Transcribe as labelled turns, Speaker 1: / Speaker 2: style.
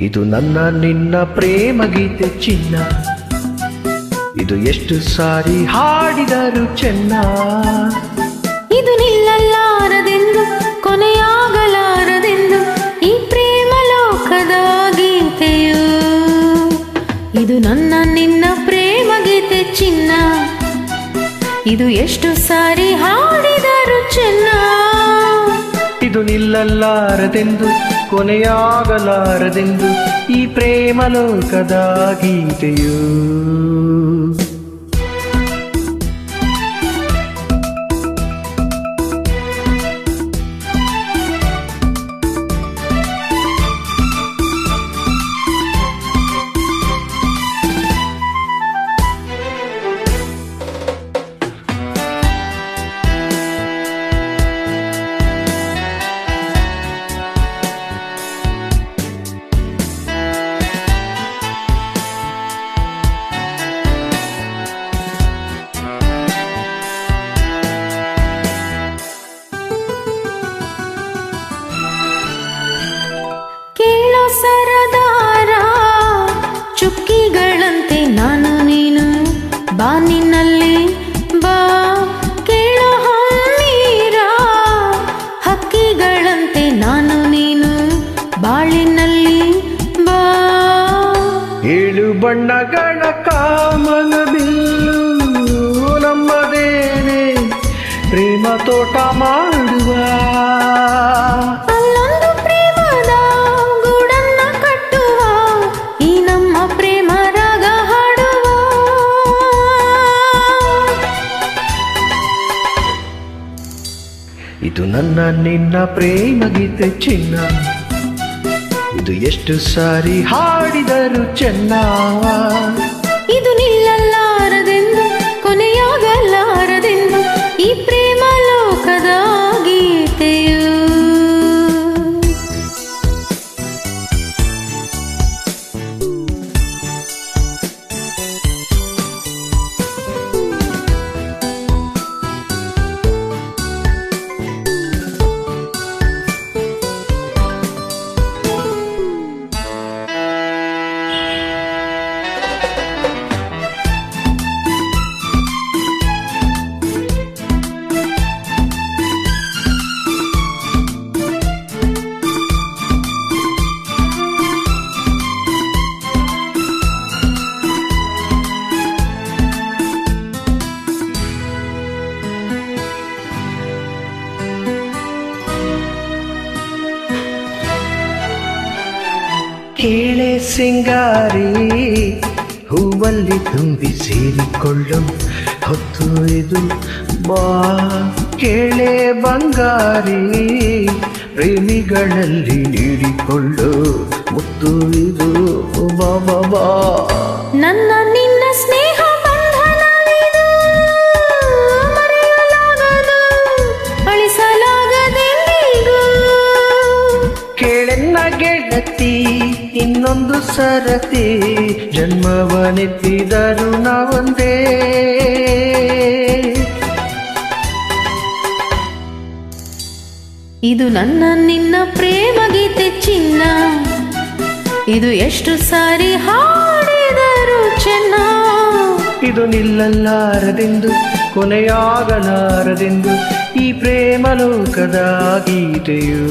Speaker 1: ಇದು ನನ್ನ ನಿನ್ನ ಪ್ರೇಮ ಗೀತೆ ಚಿನ್ನ, ಇದು ಎಷ್ಟು ಸಾರಿ ಹಾಡಿದರು ಚೆನ್ನ.
Speaker 2: ಇದು ನಿಲ್ಲಲಾರದೆಂದು ಕೊನೆಯಾಗಲಾರದೆಂದು ಈ ಪ್ರೇಮ ಲೋಕದ ಗೀತೆಯು. ಇದು ನನ್ನ ನಿನ್ನ ಪ್ರೇಮ ಗೀತೆ ಚಿನ್ನ, ಇದು ಎಷ್ಟು ಸಾರಿ ಹಾಡಿದರು ಚೆನ್ನ.
Speaker 1: ಇದು ನಿಲ್ಲಲಾರದೆಂದು ಕೊನೆಯಾಗಲಾರದೆಂದು ಈ ಪ್ರೇಮ ಲೋಕದ ಗೀತೆಯು.
Speaker 2: ಸರದಾರ ಚುಕ್ಕಿಗಳಂತೆ ನಾನು ನೀನು, ಬಾನಿನಲ್ಲಿ ಬಾ ಕೇಳೋ ಹಮ್ಮೀರ. ಹಕ್ಕಿಗಳಂತೆ ನಾನು ನೀನು, ಬಾಳಿನಲ್ಲಿ ಬಾ.
Speaker 1: ಏಳು ಬಣ್ಣಗಳ ಕಾಮನ ಬಿಲ್ಲು ನಮ್ಮದೇನೆ ಪ್ರೇಮ ತೋಟ ಮಾಡುವ. ಇದು ನನ್ನ ನಿನ್ನ ಪ್ರೇಮ ಗೀತೆ ಚಿನ್ನ, ಇದು ಎಷ್ಟು ಸಾರಿ ಹಾಡಿದರು ಚೆನ್ನ.
Speaker 2: ಇದು ನಿಲ್ಲಲಾರದೆಂದು ಕೊನೆಯಾಗಲಾರದೆಂದು ಈ ಪ್ರೇಮ ಲೋಕದ ಗೀತೆಯು.
Speaker 1: ಕೇಳೆ ಸಿಂಗಾರಿ ಹೂವಲ್ಲಿ ತುಂಬಿ ಸೇರಿಕೊಳ್ಳು ಹೊತ್ತು ಇದು ಬಾ. ಕೇಳೆ ಬಂಗಾರಿ ಪ್ರೇಮಿಗಳಲ್ಲಿ ನೀಡಿಕೊಳ್ಳು ಮುತ್ತು ಇದು ಬಾ ಬಾ ಬಾ.
Speaker 2: ನನ್ನ ನಿನ್ನ ಸ್ನೇಹ ಬಂಧನವಿದು, ಮರೆಯಲಾಗದು ಅಳಿಸಲಾಗದೆಂದಿಗೂ.
Speaker 1: ಕೇಳೆನ್ನ ಗೆಳತಿ ಇನ್ನೊಂದು ಸರತಿ, ಜನ್ಮವನೆತ್ತಿದರು ನಾವೊಂದೇ.
Speaker 2: ಇದು ನನ್ನ ನಿನ್ನ ಪ್ರೇಮ ಗೀತೆ ಚಿನ್ನ, ಇದು ಎಷ್ಟು ಸಾರಿ ಹಾಡಿದರು ಚೆನ್ನ.
Speaker 1: ಇದು ನಿಲ್ಲಲಾರದೆಂದು ಕೊನೆಯಾಗಲಾರದೆಂದು ಈ ಪ್ರೇಮ ಲೋಕದ ಗೀತೆಯು.